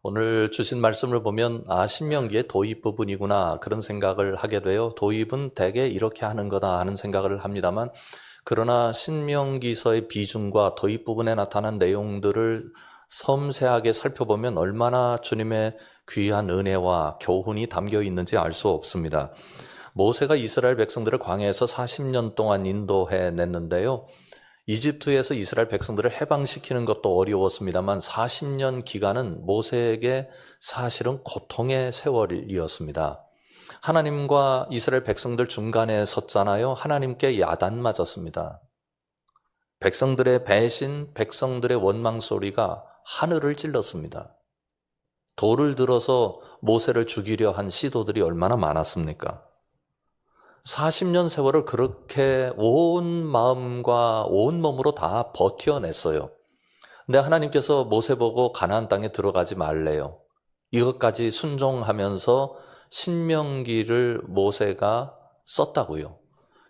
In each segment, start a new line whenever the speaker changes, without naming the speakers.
오늘 주신 말씀을 보면 신명기의 도입 부분이구나 그런 생각을 하게 돼요. 도입은 대개 이렇게 하는 거다 하는 생각을 합니다만 그러나 신명기서의 비중과 도입 부분에 나타난 내용들을 섬세하게 살펴보면 얼마나 주님의 귀한 은혜와 교훈이 담겨 있는지 알 수 없습니다. 모세가 이스라엘 백성들을 광야에서 40년 동안 인도해 냈는데요. 이집트에서 이스라엘 백성들을 해방시키는 것도 어려웠습니다만 40년 기간은 모세에게 사실은 고통의 세월이었습니다. 하나님과 이스라엘 백성들 중간에 섰잖아요. 하나님께 야단 맞았습니다. 백성들의 배신, 백성들의 원망 소리가 하늘을 찔렀습니다. 돌을 들어서 모세를 죽이려 한 시도들이 얼마나 많았습니까? 40년 세월을 그렇게 온 마음과 온 몸으로 다 버텨냈어요. 근데 하나님께서 모세 보고 가나안 땅에 들어가지 말래요. 이것까지 순종하면서 신명기를 모세가 썼다고요.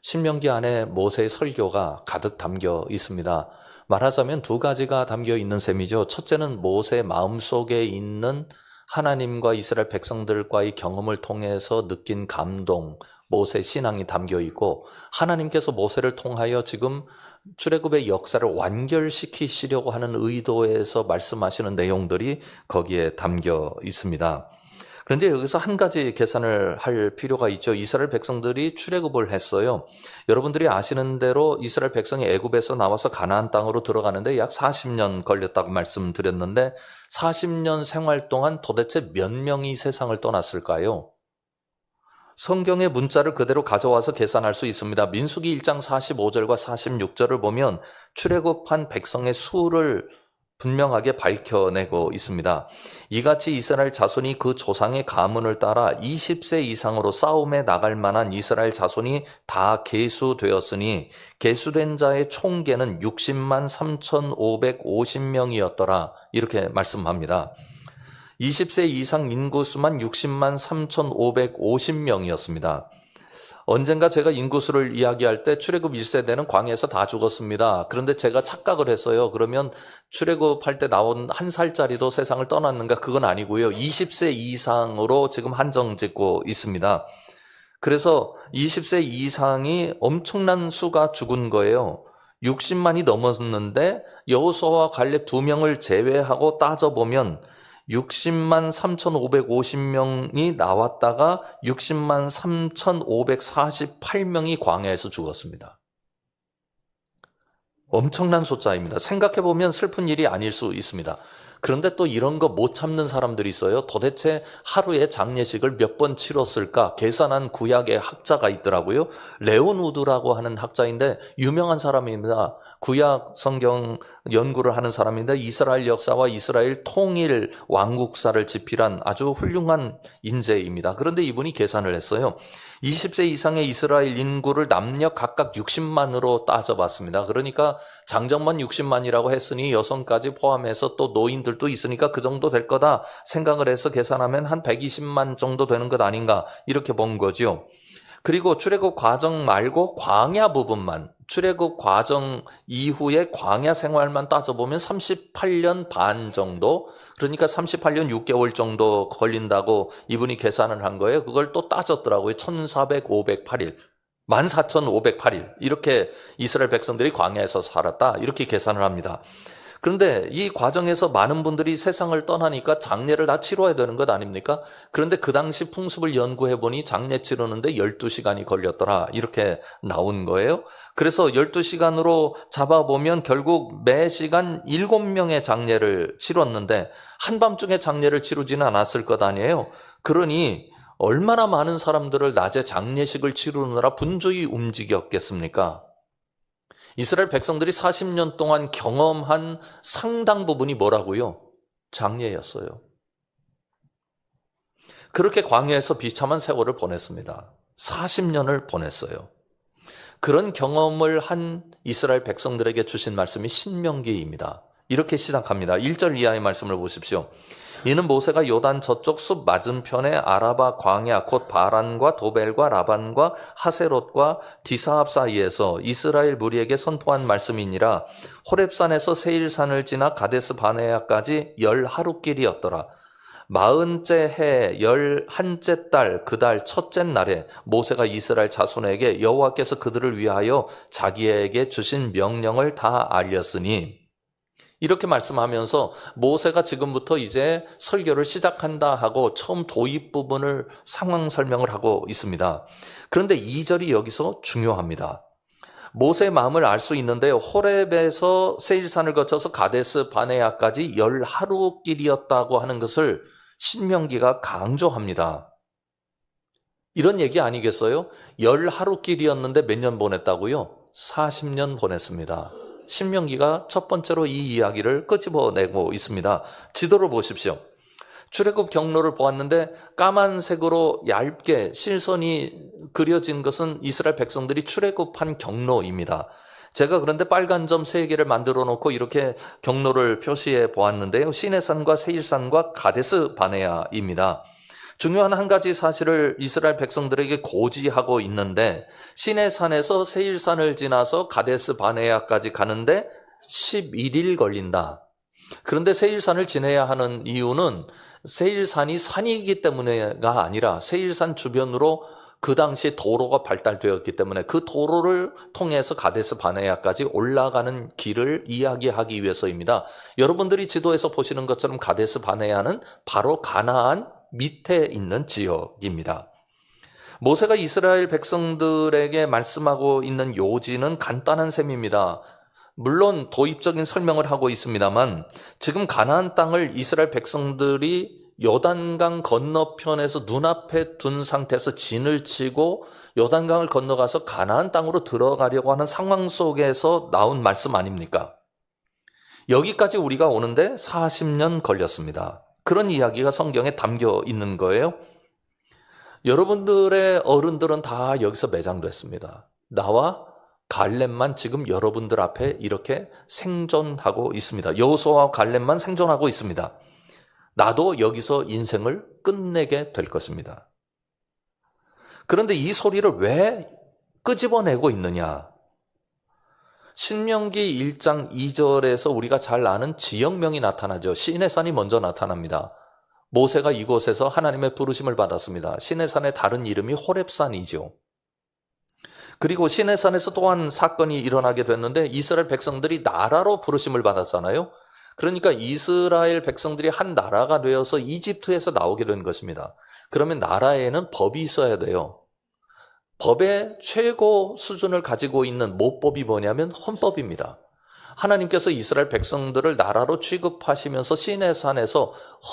신명기 안에 모세의 설교가 가득 담겨 있습니다. 말하자면 두 가지가 담겨 있는 셈이죠. 첫째는 모세의 마음속에 있는 하나님과 이스라엘 백성들과의 경험을 통해서 느낀 감동, 모세 신앙이 담겨 있고 하나님께서 모세를 통하여 지금 출애굽의 역사를 완결시키시려고 하는 의도에서 말씀하시는 내용들이 거기에 담겨 있습니다. 그런데 여기서 한 가지 계산을 할 필요가 있죠. 이스라엘 백성들이 출애굽을 했어요. 여러분들이 아시는 대로 이스라엘 백성이 애굽에서 나와서 가나안 땅으로 들어가는데 약 40년 걸렸다고 말씀드렸는데 40년 생활 동안 도대체 몇 명이 세상을 떠났을까요? 성경의 문자를 그대로 가져와서 계산할 수 있습니다. 민수기 1장 45절과 46절을 보면 출애굽한 백성의 수를 분명하게 밝혀내고 있습니다. 이같이 이스라엘 자손이 그 조상의 가문을 따라 20세 이상으로 싸움에 나갈 만한 이스라엘 자손이 다 계수되었으니 계수된 자의 총계는 60만 3,550명이었더라. 이렇게 말씀합니다. 20세 이상 인구수만 60만 3,550명이었습니다. 언젠가 제가 인구수를 이야기할 때 출애굽 1세대는 광야에서 다 죽었습니다. 그런데 제가 착각을 했어요. 그러면 출애굽할 때 나온 한 살짜리도 세상을 떠났는가? 그건 아니고요. 20세 이상으로 지금 한정 짓고 있습니다. 그래서 20세 이상이 엄청난 수가 죽은 거예요. 60만이 넘었는데 여호수아와 갈렙 두 명을 제외하고 따져보면 60만 3,550명이 나왔다가 60만 3,548명이 광야에서 죽었습니다. 엄청난 숫자입니다. 생각해보면 슬픈 일이 아닐 수 있습니다. 그런데 또 이런 거 못 참는 사람들이 있어요. 도대체 하루에 장례식을 몇 번 치렀을까 계산한 구약의 학자가 있더라고요. 레온 우드라고 하는 학자인데 유명한 사람입니다. 구약 성경 연구를 하는 사람인데 이스라엘 역사와 이스라엘 통일 왕국사를 집필한 아주 훌륭한 인재입니다. 그런데 이분이 계산을 했어요. 20세 이상의 이스라엘 인구를 남녀 각각 60만으로 따져봤습니다. 그러니까 장정만 60만이라고 했으니 여성까지 포함해서 또 노인들도 있으니까 그 정도 될 거다 생각을 해서 계산하면 한 120만 정도 되는 것 아닌가 이렇게 본 거죠. 그리고 출애굽 과정 말고 광야 부분만 출애굽 과정 이후에 광야 생활만 따져보면 38년 반 정도, 그러니까 38년 6개월 정도 걸린다고 이분이 계산을 한 거예요. 그걸 또 따졌더라고요. 14,508일, 14,508일 이렇게 이스라엘 백성들이 광야에서 살았다 이렇게 계산을 합니다. 그런데 이 과정에서 많은 분들이 세상을 떠나니까 장례를 다 치러야 되는 것 아닙니까? 그런데 그 당시 풍습을 연구해 보니 장례 치르는데 12시간이 걸렸더라 이렇게 나온 거예요. 그래서 12시간으로 잡아보면 결국 매 시간 7명의 장례를 치렀는데 한밤중에 장례를 치르지는 않았을 것 아니에요. 그러니 얼마나 많은 사람들을 낮에 장례식을 치르느라 분주히 움직였겠습니까? 이스라엘 백성들이 40년 동안 경험한 상당 부분이 뭐라고요? 장례였어요. 그렇게 광야에서 비참한 세월을 보냈습니다. 40년을 보냈어요. 그런 경험을 한 이스라엘 백성들에게 주신 말씀이 신명기입니다. 이렇게 시작합니다. 1절 이하의 말씀을 보십시오. 이는 모세가 요단 저쪽 숲 맞은편에 아라바 광야 곧 바란과 도벨과 라반과 하세롯과 디사합 사이에서 이스라엘 무리에게 선포한 말씀이니라. 호렙산에서 세일산을 지나 가데스 바네아까지 10하루길이었더라. 40째 해 11째 달 그 달 첫째 날에 모세가 이스라엘 자손에게 여호와께서 그들을 위하여 자기에게 주신 명령을 다 알렸으니, 이렇게 말씀하면서 모세가 지금부터 이제 설교를 시작한다 하고 처음 도입 부분을 상황 설명을 하고 있습니다. 그런데 2절이 여기서 중요합니다. 모세의 마음을 알 수 있는데요. 호렙에서 세일산을 거쳐서 가데스 바네아까지 10하루길이었다고 하는 것을 신명기가 강조합니다. 이런 얘기 아니겠어요? 10하루길이었는데 몇 년 보냈다고요? 40년 보냈습니다. 신명기가 첫 번째로 이 이야기를 끄집어내고 있습니다. 지도를 보십시오. 출애굽 경로를 보았는데 까만색으로 얇게 실선이 그려진 것은 이스라엘 백성들이 출애굽한 경로입니다. 제가 그런데 빨간 점 3개를 만들어 놓고 이렇게 경로를 표시해 보았는데요. 시내산과 세일산과 가데스 바네아입니다. 중요한 한 가지 사실을 이스라엘 백성들에게 고지하고 있는데, 시내산에서 세일산을 지나서 가데스 바네아까지 가는데 11일 걸린다. 그런데 세일산을 지내야 하는 이유는 세일산이 산이기 때문에가 아니라 세일산 주변으로 그 당시 도로가 발달되었기 때문에 그 도로를 통해서 가데스 바네아까지 올라가는 길을 이야기하기 위해서입니다. 여러분들이 지도에서 보시는 것처럼 가데스 바네아는 바로 가나안 밑에 있는 지역입니다. 모세가 이스라엘 백성들에게 말씀하고 있는 요지는 간단한 셈입니다. 물론 도입적인 설명을 하고 있습니다만, 지금 가나안 땅을 이스라엘 백성들이 요단강 건너편에서 눈앞에 둔 상태에서 진을 치고 요단강을 건너가서 가나안 땅으로 들어가려고 하는 상황 속에서 나온 말씀 아닙니까? 여기까지 우리가 오는데 40년 걸렸습니다. 그런 이야기가 성경에 담겨 있는 거예요. 여러분들의 어른들은 다 여기서 매장됐습니다. 나와 갈렙만 지금 여러분들 앞에 이렇게 생존하고 있습니다. 여호수아와 갈렙만 생존하고 있습니다. 나도 여기서 인생을 끝내게 될 것입니다. 그런데 이 소리를 왜 끄집어내고 있느냐? 신명기 1장 2절에서 우리가 잘 아는 지역명이 나타나죠. 시내산이 먼저 나타납니다. 모세가 이곳에서 하나님의 부르심을 받았습니다. 시내산의 다른 이름이 호렙산이죠. 그리고 시내산에서 또한 사건이 일어나게 됐는데 이스라엘 백성들이 나라로 부르심을 받았잖아요. 그러니까 이스라엘 백성들이 한 나라가 되어서 이집트에서 나오게 된 것입니다. 그러면 나라에는 법이 있어야 돼요. 법의 최고 수준을 가지고 있는 모법이 뭐냐면 헌법입니다. 하나님께서 이스라엘 백성들을 나라로 취급하시면서 시내산에서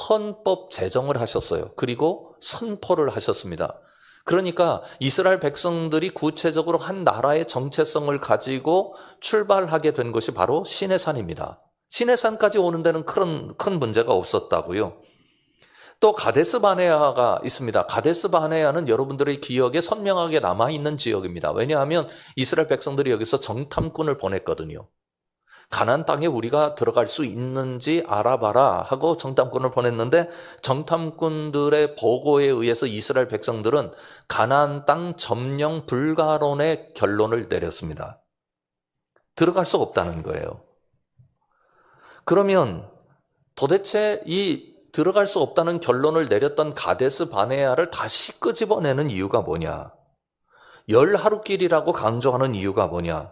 헌법 제정을 하셨어요. 그리고 선포를 하셨습니다. 그러니까 이스라엘 백성들이 구체적으로 한 나라의 정체성을 가지고 출발하게 된 것이 바로 시내산입니다. 시내산까지 오는 데는 큰 문제가 없었다고요. 또 가데스 바네아가 있습니다. 가데스 바네아는 여러분들의 기억에 선명하게 남아있는 지역입니다. 왜냐하면 이스라엘 백성들이 여기서 정탐꾼을 보냈거든요. 가나안 땅에 우리가 들어갈 수 있는지 알아봐라 하고 정탐꾼을 보냈는데, 정탐꾼들의 보고에 의해서 이스라엘 백성들은 가나안 땅 점령 불가론의 결론을 내렸습니다. 들어갈 수 없다는 거예요. 그러면 도대체 이 들어갈 수 없다는 결론을 내렸던 가데스 바네아를 다시 끄집어내는 이유가 뭐냐? 10하루길이라고 강조하는 이유가 뭐냐?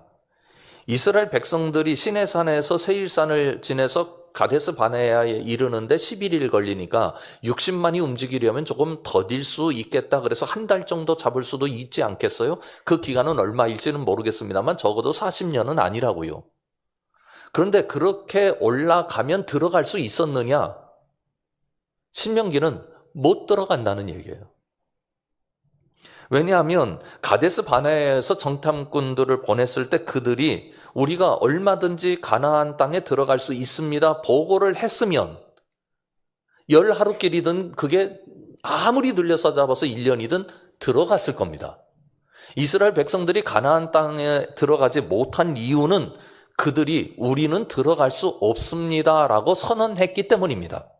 이스라엘 백성들이 시내산에서 세일산을 지내서 가데스 바네아에 이르는데 11일 걸리니까 60만이 움직이려면 조금 더딜 수 있겠다. 그래서 한 달 정도 잡을 수도 있지 않겠어요? 그 기간은 얼마일지는 모르겠습니다만 적어도 40년은 아니라고요. 그런데 그렇게 올라가면 들어갈 수 있었느냐? 신명기는 못 들어간다는 얘기예요. 왜냐하면 가데스 바네아에서 정탐꾼들을 보냈을 때 그들이 우리가 얼마든지 가나안 땅에 들어갈 수 있습니다 보고를 했으면 10하루길이든 그게 아무리 들려서 잡아서 1년이든 들어갔을 겁니다. 이스라엘 백성들이 가나안 땅에 들어가지 못한 이유는 그들이 우리는 들어갈 수 없습니다라고 선언했기 때문입니다.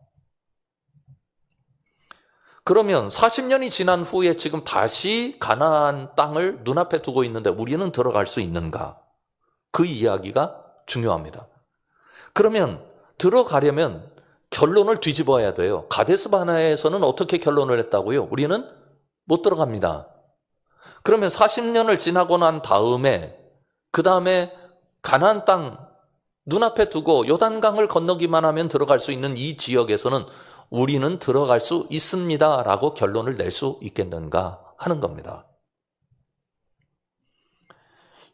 그러면 40년이 지난 후에 지금 다시 가나안 땅을 눈앞에 두고 있는데 우리는 들어갈 수 있는가? 그 이야기가 중요합니다. 그러면 들어가려면 결론을 뒤집어야 돼요. 가데스 바네아에서는 어떻게 결론을 했다고요? 우리는 못 들어갑니다. 그러면 40년을 지나고 난 다음에 그 다음에 가나안 땅 눈앞에 두고 요단강을 건너기만 하면 들어갈 수 있는 이 지역에서는 우리는 들어갈 수 있습니다 라고 결론을 낼 수 있겠는가 하는 겁니다.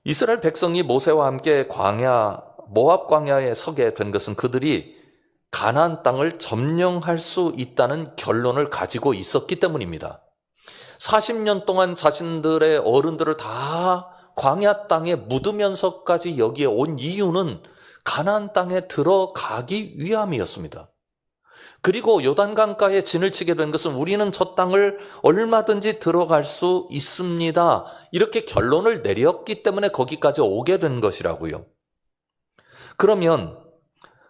이스라엘 백성이 모세와 함께 모압 광야에 서게 된 것은 그들이 가나안 땅을 점령할 수 있다는 결론을 가지고 있었기 때문입니다. 40년 동안 자신들의 어른들을 다 광야 땅에 묻으면서까지 여기에 온 이유는 가나안 땅에 들어가기 위함이었습니다. 그리고 요단강가에 진을 치게 된 것은 우리는 저 땅을 얼마든지 들어갈 수 있습니다. 이렇게 결론을 내렸기 때문에 거기까지 오게 된 것이라고요. 그러면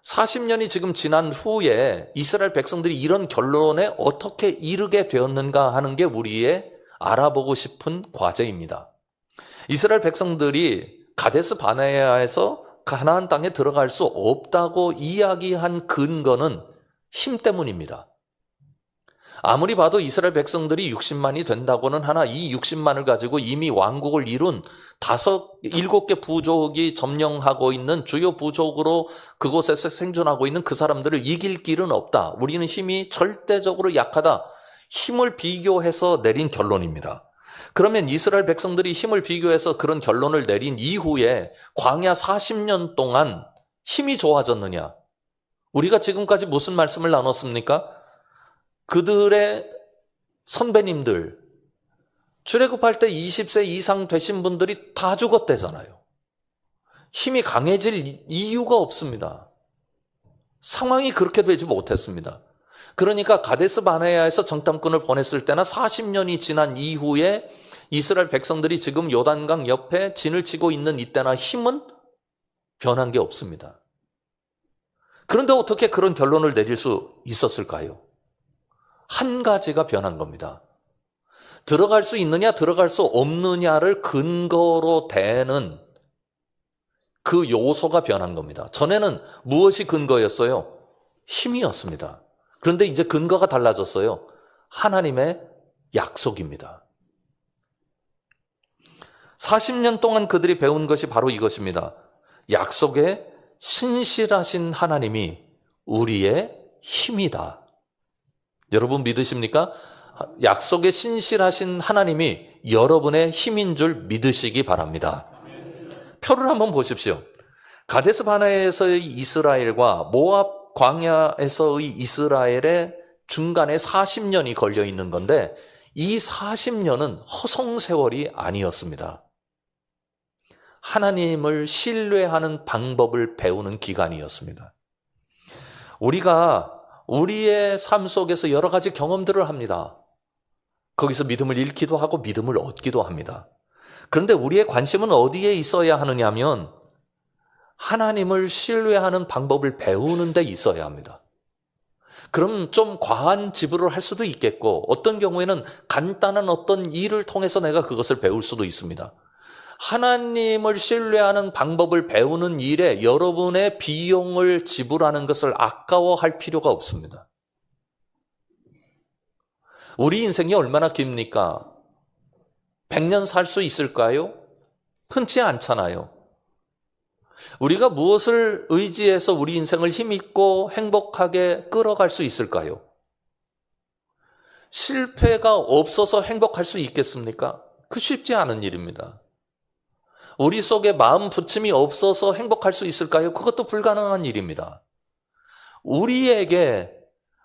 40년이 지금 지난 후에 이스라엘 백성들이 이런 결론에 어떻게 이르게 되었는가 하는 게 우리의 알아보고 싶은 과제입니다. 이스라엘 백성들이 가데스 바네아에서 가나안 땅에 들어갈 수 없다고 이야기한 근거는 힘 때문입니다. 아무리 봐도 이스라엘 백성들이 60만이 된다고는 하나 이 60만을 가지고 이미 왕국을 이룬 7개 부족이 점령하고 있는 주요 부족으로 그곳에서 생존하고 있는 그 사람들을 이길 길은 없다. 우리는 힘이 절대적으로 약하다. 힘을 비교해서 내린 결론입니다. 그러면 이스라엘 백성들이 힘을 비교해서 그런 결론을 내린 이후에 광야 40년 동안 힘이 좋아졌느냐? 우리가 지금까지 무슨 말씀을 나눴습니까? 그들의 선배님들, 출애굽할 때 20세 이상 되신 분들이 다 죽었대잖아요. 힘이 강해질 이유가 없습니다. 상황이 그렇게 되지 못했습니다. 그러니까 가데스 바네아에서 정탐꾼을 보냈을 때나 40년이 지난 이후에 이스라엘 백성들이 지금 요단강 옆에 진을 치고 있는 이때나 힘은 변한 게 없습니다. 그런데 어떻게 그런 결론을 내릴 수 있었을까요? 한 가지가 변한 겁니다. 들어갈 수 있느냐 들어갈 수 없느냐를 근거로 대는 그 요소가 변한 겁니다. 전에는 무엇이 근거였어요? 힘이었습니다. 그런데 이제 근거가 달라졌어요. 하나님의 약속입니다. 40년 동안 그들이 배운 것이 바로 이것입니다. 약속에 신실하신 하나님이 우리의 힘이다. 여러분 믿으십니까? 약속에 신실하신 하나님이 여러분의 힘인 줄 믿으시기 바랍니다. 표를 한번 보십시오. 가데스 바네아에서의 이스라엘과 모압 광야에서의 이스라엘의 중간에 40년이 걸려 있는 건데 이 40년은 허송세월이 아니었습니다. 하나님을 신뢰하는 방법을 배우는 기간이었습니다. 우리가 우리의 삶 속에서 여러 가지 경험들을 합니다. 거기서 믿음을 잃기도 하고 믿음을 얻기도 합니다. 그런데 우리의 관심은 어디에 있어야 하느냐 하면 하나님을 신뢰하는 방법을 배우는 데 있어야 합니다. 그럼 좀 과한 지불을 할 수도 있겠고 어떤 경우에는 간단한 어떤 일을 통해서 내가 그것을 배울 수도 있습니다. 하나님을 신뢰하는 방법을 배우는 일에 여러분의 비용을 지불하는 것을 아까워할 필요가 없습니다. 우리 인생이 얼마나 깁니까? 100년 살 수 있을까요? 흔치 않잖아요. 우리가 무엇을 의지해서 우리 인생을 힘있고 행복하게 끌어갈 수 있을까요? 실패가 없어서 행복할 수 있겠습니까? 그 쉽지 않은 일입니다. 우리 속에 마음 부침이 없어서 행복할 수 있을까요? 그것도 불가능한 일입니다. 우리에게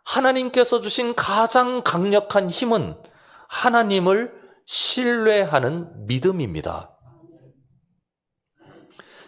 하나님께서 주신 가장 강력한 힘은 하나님을 신뢰하는 믿음입니다.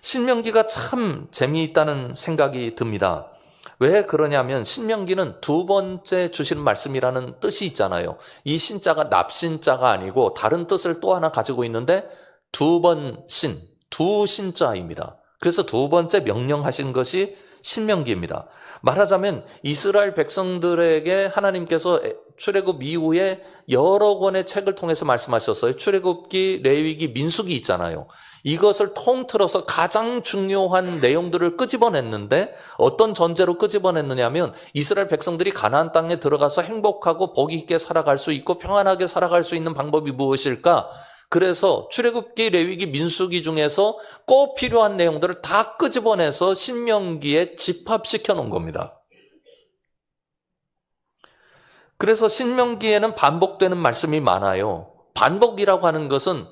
신명기가 참 재미있다는 생각이 듭니다. 왜 그러냐면 신명기는 두 번째 주신 말씀이라는 뜻이 있잖아요. 이 신자가 납신자가 아니고 다른 뜻을 또 하나 가지고 있는데 두 신자입니다. 그래서 두 번째 명령하신 것이 신명기입니다. 말하자면 이스라엘 백성들에게 하나님께서 출애굽 이후에 여러 권의 책을 통해서 말씀하셨어요. 출애굽기, 레위기, 민수기 있잖아요. 이것을 통틀어서 가장 중요한 내용들을 끄집어냈는데 어떤 전제로 끄집어냈느냐면 이스라엘 백성들이 가나안 땅에 들어가서 행복하고 복 있게 살아갈 수 있고 평안하게 살아갈 수 있는 방법이 무엇일까? 그래서 출애굽기, 레위기, 민수기 중에서 꼭 필요한 내용들을 다 끄집어내서 신명기에 집합시켜 놓은 겁니다. 그래서 신명기에는 반복되는 말씀이 많아요. 반복이라고 하는 것은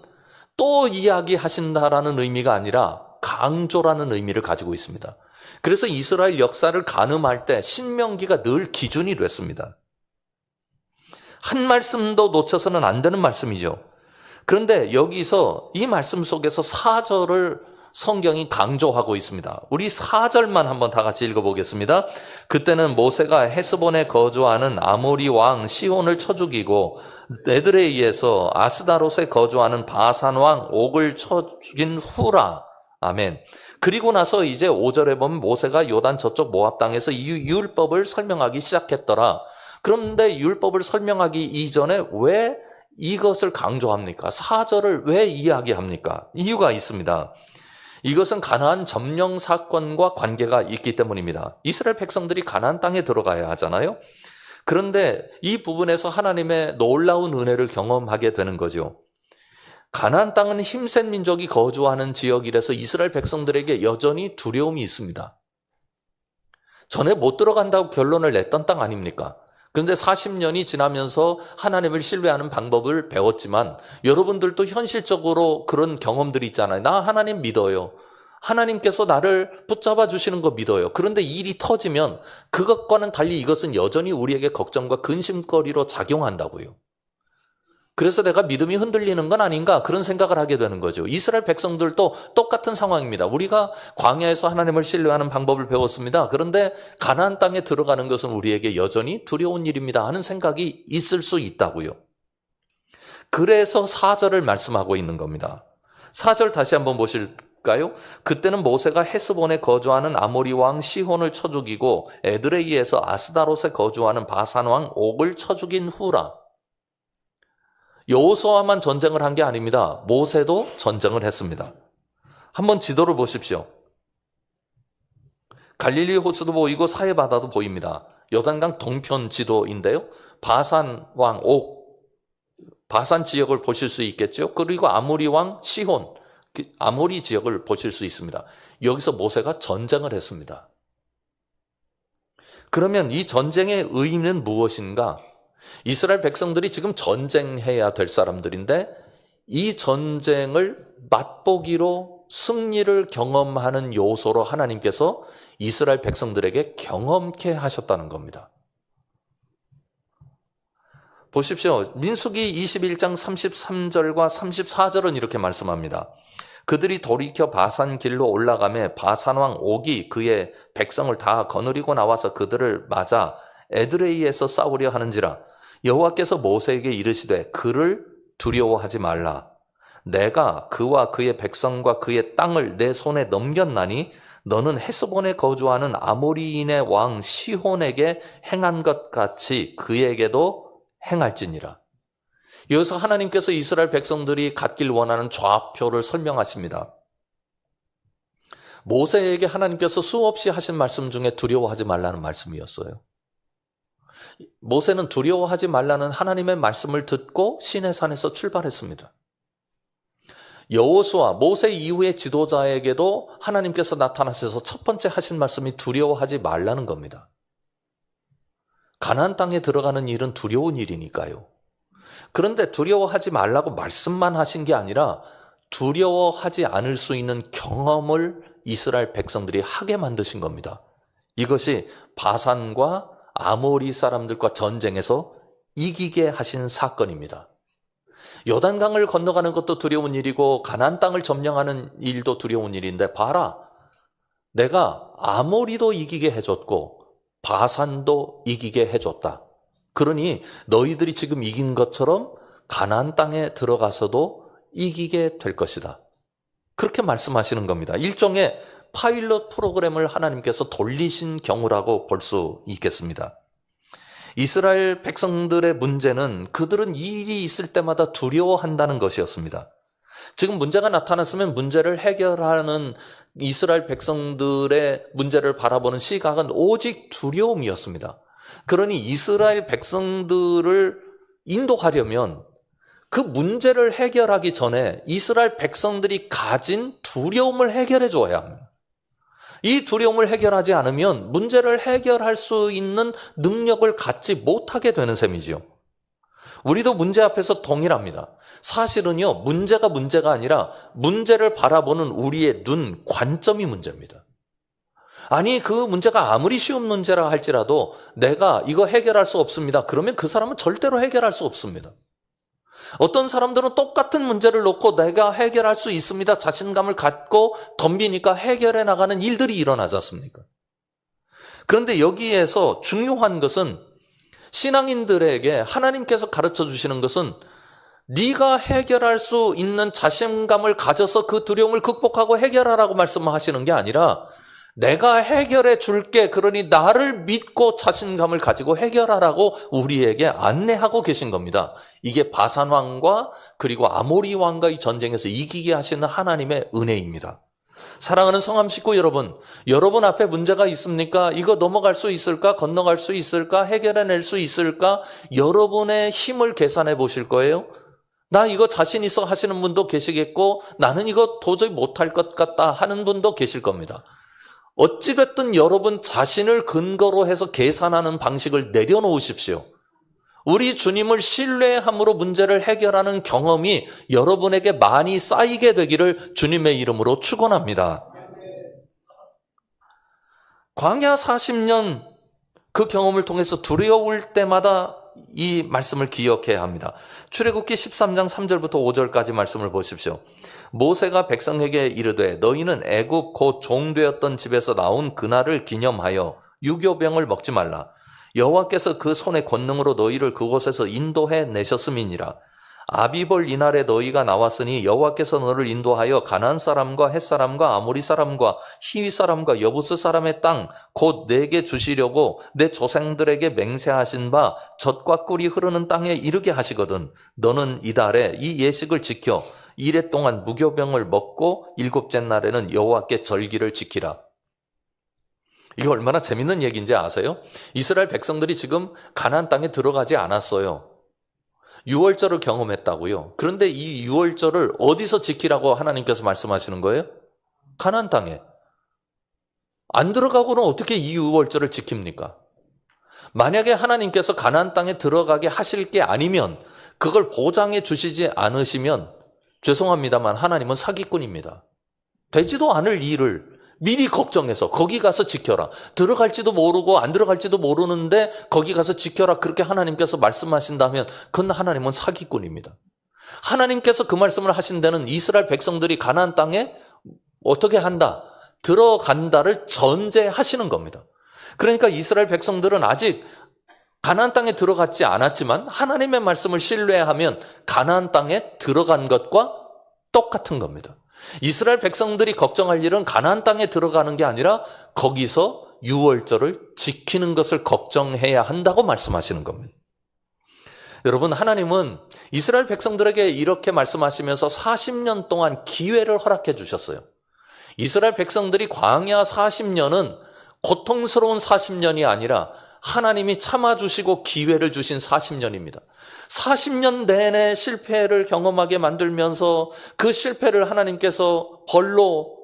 또 이야기하신다라는 의미가 아니라 강조라는 의미를 가지고 있습니다. 그래서 이스라엘 역사를 가늠할 때 신명기가 늘 기준이 됐습니다. 한 말씀도 놓쳐서는 안 되는 말씀이죠. 그런데 여기서 이 말씀 속에서 4절을 성경이 강조하고 있습니다. 우리 4절만 한번 다 같이 읽어보겠습니다. 그때는 모세가 헤스본에 거주하는 아모리 왕 시혼을 쳐 죽이고 에드레이에서 아스다롯에 거주하는 바산 왕 옥을 쳐 죽인 후라. 아멘. 그리고 나서 이제 5절에 보면 모세가 요단 저쪽 모압 땅에서 이 율법을 설명하기 시작했더라. 그런데 율법을 설명하기 이전에 왜 이것을 강조합니까? 4절을 왜 이야기합니까? 이유가 있습니다. 이것은 가나안 점령 사건과 관계가 있기 때문입니다. 이스라엘 백성들이 가나안 땅에 들어가야 하잖아요. 그런데 이 부분에서 하나님의 놀라운 은혜를 경험하게 되는 거죠. 가나안 땅은 힘센 민족이 거주하는 지역이라서 이스라엘 백성들에게 여전히 두려움이 있습니다. 전에 못 들어간다고 결론을 냈던 땅 아닙니까? 그런데 40년이 지나면서 하나님을 신뢰하는 방법을 배웠지만 여러분들도 현실적으로 그런 경험들이 있잖아요. 나 하나님 믿어요. 하나님께서 나를 붙잡아 주시는 거 믿어요. 그런데 일이 터지면 그것과는 달리 이것은 여전히 우리에게 걱정과 근심거리로 작용한다고요. 그래서 내가 믿음이 흔들리는 건 아닌가 그런 생각을 하게 되는 거죠. 이스라엘 백성들도 똑같은 상황입니다. 우리가 광야에서 하나님을 신뢰하는 방법을 배웠습니다. 그런데 가나안 땅에 들어가는 것은 우리에게 여전히 두려운 일입니다 하는 생각이 있을 수 있다고요. 그래서 4절을 말씀하고 있는 겁니다. 4절 다시 한번 보실까요? 그때는 모세가 헤스본에 거주하는 아모리 왕 시혼을 쳐 죽이고 에드레이에서 아스다롯에 거주하는 바산 왕 옥을 쳐 죽인 후라. 여호수아만 전쟁을 한 게 아닙니다. 모세도 전쟁을 했습니다. 한번 지도를 보십시오. 갈릴리 호수도 보이고 사해 바다도 보입니다. 요단강 동편 지도인데요. 바산 왕 옥, 바산 지역을 보실 수 있겠죠. 그리고 아모리 왕 시혼, 아모리 지역을 보실 수 있습니다. 여기서 모세가 전쟁을 했습니다. 그러면 이 전쟁의 의미는 무엇인가? 이스라엘 백성들이 지금 전쟁해야 될 사람들인데 이 전쟁을 맛보기로 승리를 경험하는 요소로 하나님께서 이스라엘 백성들에게 경험케 하셨다는 겁니다. 보십시오. 민수기 21장 33절과 34절은 이렇게 말씀합니다. 그들이 돌이켜 바산 길로 올라가매 바산 왕 옥이 그의 백성을 다 거느리고 나와서 그들을 맞아 에드레이에서 싸우려 하는지라. 여호와께서 모세에게 이르시되 그를 두려워하지 말라. 내가 그와 그의 백성과 그의 땅을 내 손에 넘겼나니 너는 헤스본에 거주하는 아모리인의 왕 시혼에게 행한 것 같이 그에게도 행할지니라. 여기서 하나님께서 이스라엘 백성들이 갖길 원하는 좌표를 설명하십니다. 모세에게 하나님께서 수없이 하신 말씀 중에 두려워하지 말라는 말씀이었어요. 모세는 두려워하지 말라는 하나님의 말씀을 듣고 시내산에서 출발했습니다. 여호수아, 모세 이후의 지도자에게도 하나님께서 나타나셔서 첫 번째 하신 말씀이 두려워하지 말라는 겁니다. 가나안 땅에 들어가는 일은 두려운 일이니까요. 그런데 두려워하지 말라고 말씀만 하신 게 아니라 두려워하지 않을 수 있는 경험을 이스라엘 백성들이 하게 만드신 겁니다. 이것이 바산과 아모리 사람들과 전쟁에서 이기게 하신 사건입니다. 요단강을 건너가는 것도 두려운 일이고 가나안 땅을 점령하는 일도 두려운 일인데 봐라. 내가 아모리도 이기게 해줬고 바산도 이기게 해줬다. 그러니 너희들이 지금 이긴 것처럼 가나안 땅에 들어가서도 이기게 될 것이다. 그렇게 말씀하시는 겁니다. 일종의 파일럿 프로그램을 하나님께서 돌리신 경우라고 볼 수 있겠습니다. 이스라엘 백성들의 문제는 그들은 이 일이 있을 때마다 두려워한다는 것이었습니다. 지금 문제가 나타났으면 문제를 해결하는 이스라엘 백성들의 문제를 바라보는 시각은 오직 두려움이었습니다. 그러니 이스라엘 백성들을 인도하려면 그 문제를 해결하기 전에 이스라엘 백성들이 가진 두려움을 해결해 줘야 합니다. 이 두려움을 해결하지 않으면 문제를 해결할 수 있는 능력을 갖지 못하게 되는 셈이지요. 우리도 문제 앞에서 동일합니다. 사실은요, 문제가 아니라 문제를 바라보는 우리의 눈, 관점이 문제입니다. 아니, 그 문제가 아무리 쉬운 문제라 할지라도 내가 이거 해결할 수 없습니다. 그러면 그 사람은 절대로 해결할 수 없습니다. 어떤 사람들은 똑같은 문제를 놓고 내가 해결할 수 있습니다. 자신감을 갖고 덤비니까 해결해 나가는 일들이 일어나지 않습니까? 그런데 여기에서 중요한 것은 신앙인들에게 하나님께서 가르쳐 주시는 것은 네가 해결할 수 있는 자신감을 가져서 그 두려움을 극복하고 해결하라고 말씀하시는 게 아니라 내가 해결해 줄게, 그러니 나를 믿고 자신감을 가지고 해결하라고 우리에게 안내하고 계신 겁니다. 이게 바산 왕과 그리고 아모리 왕과의 전쟁에서 이기게 하시는 하나님의 은혜입니다. 사랑하는 성함 식구 여러분, 여러분 앞에 문제가 있습니까? 이거 넘어갈 수 있을까? 건너갈 수 있을까? 해결해낼 수 있을까? 여러분의 힘을 계산해 보실 거예요. 나 이거 자신 있어 하시는 분도 계시겠고 나는 이거 도저히 못할 것 같다 하는 분도 계실 겁니다. 어찌됐든 여러분 자신을 근거로 해서 계산하는 방식을 내려놓으십시오. 우리 주님을 신뢰함으로 문제를 해결하는 경험이 여러분에게 많이 쌓이게 되기를 주님의 이름으로 축원합니다. 광야 40년 그 경험을 통해서 두려울 때마다 이 말씀을 기억해야 합니다. 출애굽기 13장 3절부터 5절까지 말씀을 보십시오. 모세가 백성에게 이르되 너희는 애굽 곧 종되었던 집에서 나온 그날을 기념하여 유교병을 먹지 말라. 여호와께서 그 손의 권능으로 너희를 그곳에서 인도해 내셨음이니라. 아비볼 이날에 너희가 나왔으니 여호와께서 너를 인도하여 가나안 사람과 헷 사람과 아모리 사람과 히위 사람과 여부스 사람의 땅 곧 내게 주시려고 내 조상들에게 맹세하신 바 젖과 꿀이 흐르는 땅에 이르게 하시거든. 너는 이달에 이 예식을 지켜 이래 동안 무교병을 먹고 일곱째 날에는 여호와께 절기를 지키라. 이게 얼마나 재밌는 얘기인지 아세요? 이스라엘 백성들이 지금 가나안 땅에 들어가지 않았어요. 유월절을 경험했다고요. 그런데 이 유월절을 어디서 지키라고 하나님께서 말씀하시는 거예요? 가나안 땅에. 안 들어가고는 어떻게 이 유월절을 지킵니까? 만약에 하나님께서 가나안 땅에 들어가게 하실 게 아니면, 그걸 보장해 주시지 않으시면 죄송합니다만 하나님은 사기꾼입니다. 되지도 않을 일을 미리 걱정해서 거기 가서 지켜라. 들어갈지도 모르고 안 들어갈지도 모르는데 거기 가서 지켜라. 그렇게 하나님께서 말씀하신다면 그건 하나님은 사기꾼입니다. 하나님께서 그 말씀을 하신 데는 이스라엘 백성들이 가나안 땅에 어떻게 한다? 들어간다를 전제하시는 겁니다. 그러니까 이스라엘 백성들은 아직 가나안 땅에 들어갔지 않았지만 하나님의 말씀을 신뢰하면 가나안 땅에 들어간 것과 똑같은 겁니다. 이스라엘 백성들이 걱정할 일은 가나안 땅에 들어가는 게 아니라 거기서 유월절을 지키는 것을 걱정해야 한다고 말씀하시는 겁니다. 여러분, 하나님은 이스라엘 백성들에게 이렇게 말씀하시면서 40년 동안 기회를 허락해 주셨어요. 이스라엘 백성들이 광야 40년은 고통스러운 40년이 아니라 하나님이 참아주시고 기회를 주신 40년입니다. 40년 내내 실패를 경험하게 만들면서 그 실패를 하나님께서 벌로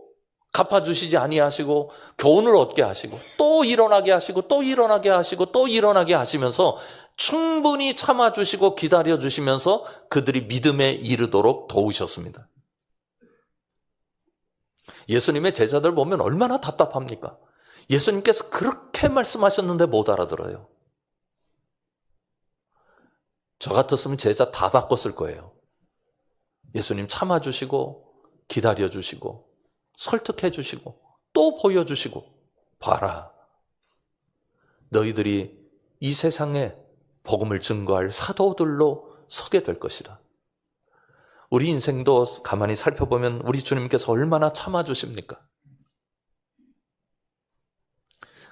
갚아주시지 아니하시고 교훈을 얻게 하시고 또 일어나게 하시고 또 일어나게 하시고 또 일어나게 하시면서 충분히 참아주시고 기다려주시면서 그들이 믿음에 이르도록 도우셨습니다. 예수님의 제자들 보면 얼마나 답답합니까? 예수님께서 그렇게 말씀하셨는데 못 알아들어요. 저 같았으면 제자 다 바꿨을 거예요. 예수님 참아주시고 기다려주시고 설득해주시고 또 보여주시고 봐라. 너희들이 이 세상에 복음을 증거할 사도들로 서게 될 것이다. 우리 인생도 가만히 살펴보면 우리 주님께서 얼마나 참아주십니까?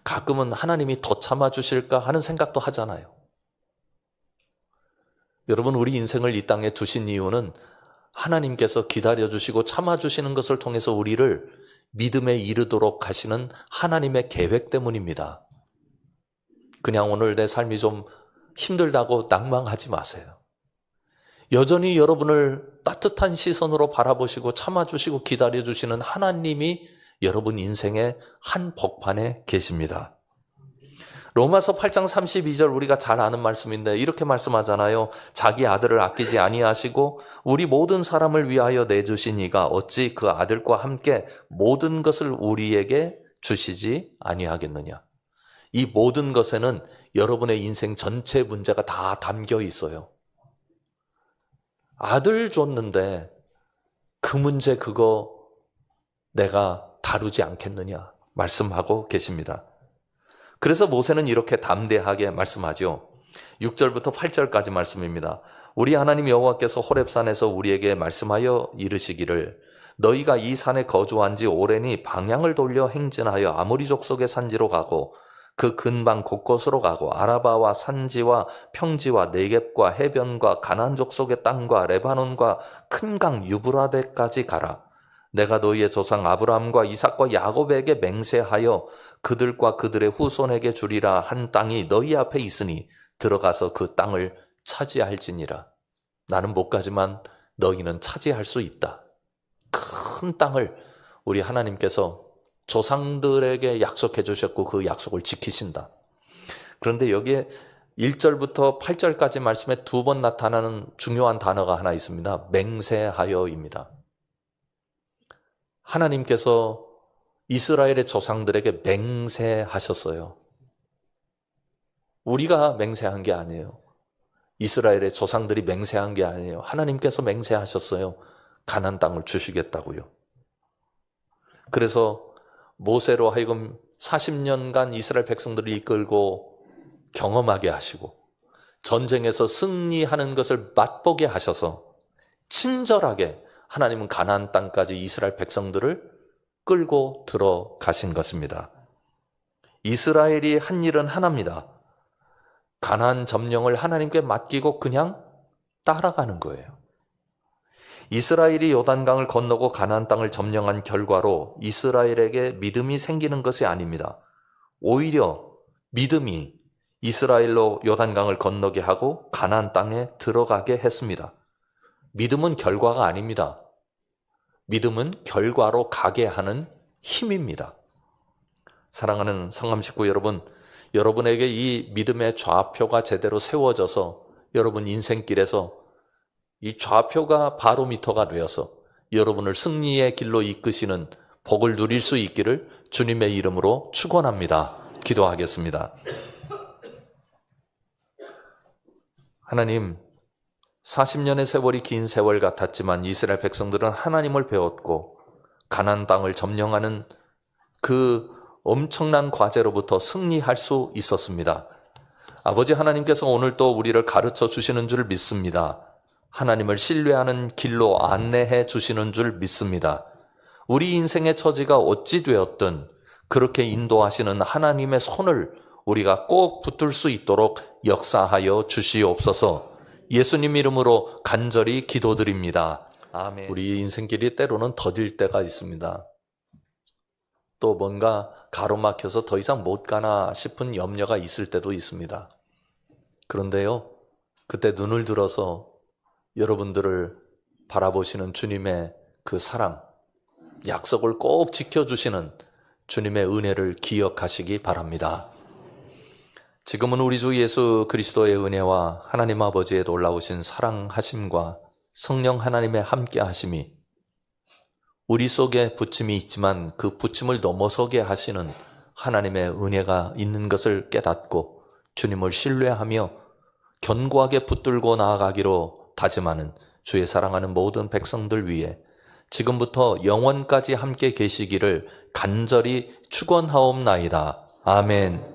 가끔은 하나님이 더 참아주실까 하는 생각도 하잖아요. 여러분, 우리 인생을 이 땅에 두신 이유는 하나님께서 기다려주시고 참아주시는 것을 통해서 우리를 믿음에 이르도록 하시는 하나님의 계획 때문입니다. 그냥 오늘 내 삶이 좀 힘들다고 낭망하지 마세요. 여전히 여러분을 따뜻한 시선으로 바라보시고 참아주시고 기다려주시는 하나님이 여러분 인생의 한 복판에 계십니다. 로마서 8장 32절 우리가 잘 아는 말씀인데 이렇게 말씀하잖아요. 자기 아들을 아끼지 아니하시고 우리 모든 사람을 위하여 내주신 이가 어찌 그 아들과 함께 모든 것을 우리에게 주시지 아니하겠느냐. 이 모든 것에는 여러분의 인생 전체 문제가 다 담겨 있어요. 아들 줬는데 그 문제 그거 내가 다루지 않겠느냐 말씀하고 계십니다. 그래서 모세는 이렇게 담대하게 말씀하죠. 6절부터 8절까지 말씀입니다. 우리 하나님 여호와께서 호렙산에서 우리에게 말씀하여 이르시기를 너희가 이 산에 거주한 지 오래니 방향을 돌려 행진하여 아모리 족속의 산지로 가고 그 근방 곳곳으로 가고 아라바와 산지와 평지와 네겝과 해변과 가나안 족속의 땅과 레바논과 큰 강 유브라데까지 가라. 내가 너희의 조상 아브라함과 이삭과 야곱에게 맹세하여 그들과 그들의 후손에게 주리라 한 땅이 너희 앞에 있으니 들어가서 그 땅을 차지할지니라. 나는 못 가지만 너희는 차지할 수 있다. 큰 땅을 우리 하나님께서 조상들에게 약속해 주셨고 그 약속을 지키신다. 그런데 여기에 1절부터 8절까지 말씀에 두 번 나타나는 중요한 단어가 하나 있습니다. 맹세하여입니다. 하나님께서 이스라엘의 조상들에게 맹세하셨어요. 우리가 맹세한 게 아니에요. 이스라엘의 조상들이 맹세한 게 아니에요. 하나님께서 맹세하셨어요. 가나안 땅을 주시겠다고요. 그래서 모세로 하여금 40년간 이스라엘 백성들을 이끌고 경험하게 하시고 전쟁에서 승리하는 것을 맛보게 하셔서 친절하게 하나님은 가나안 땅까지 이스라엘 백성들을 끌고 들어가신 것입니다. 이스라엘이 한 일은 하나입니다. 가나안 점령을 하나님께 맡기고 그냥 따라가는 거예요. 이스라엘이 요단강을 건너고 가나안 땅을 점령한 결과로 이스라엘에게 믿음이 생기는 것이 아닙니다. 오히려 믿음이 이스라엘로 요단강을 건너게 하고 가나안 땅에 들어가게 했습니다. 믿음은 결과가 아닙니다. 믿음은 결과로 가게 하는 힘입니다. 사랑하는 성감 식구 여러분, 여러분에게 이 믿음의 좌표가 제대로 세워져서 여러분 인생길에서 이 좌표가 바로미터가 되어서 여러분을 승리의 길로 이끄시는 복을 누릴 수 있기를 주님의 이름으로 축원합니다. 기도하겠습니다. 하나님, 40년의 세월이 긴 세월 같았지만 이스라엘 백성들은 하나님을 배웠고 가나안 땅을 점령하는 그 엄청난 과제로부터 승리할 수 있었습니다. 아버지 하나님께서 오늘 또 우리를 가르쳐 주시는 줄 믿습니다. 하나님을 신뢰하는 길로 안내해 주시는 줄 믿습니다. 우리 인생의 처지가 어찌 되었든 그렇게 인도하시는 하나님의 손을 우리가 꼭 붙들 수 있도록 역사하여 주시옵소서. 예수님 이름으로 간절히 기도드립니다. 아멘. 우리 인생길이 때로는 더딜 때가 있습니다. 또 뭔가 가로막혀서 더 이상 못 가나 싶은 염려가 있을 때도 있습니다. 그런데요, 그때 눈을 들어서 여러분들을 바라보시는 주님의 그 사랑, 약속을 꼭 지켜주시는 주님의 은혜를 기억하시기 바랍니다. 지금은 우리 주 예수 그리스도의 은혜와 하나님 아버지의 놀라우신 사랑하심과 성령 하나님의 함께 하심이 우리 속에 부침이 있지만 그 부침을 넘어서게 하시는 하나님의 은혜가 있는 것을 깨닫고 주님을 신뢰하며 견고하게 붙들고 나아가기로 다짐하는 주의 사랑하는 모든 백성들 위해 지금부터 영원까지 함께 계시기를 간절히 축원하옵나이다. 아멘.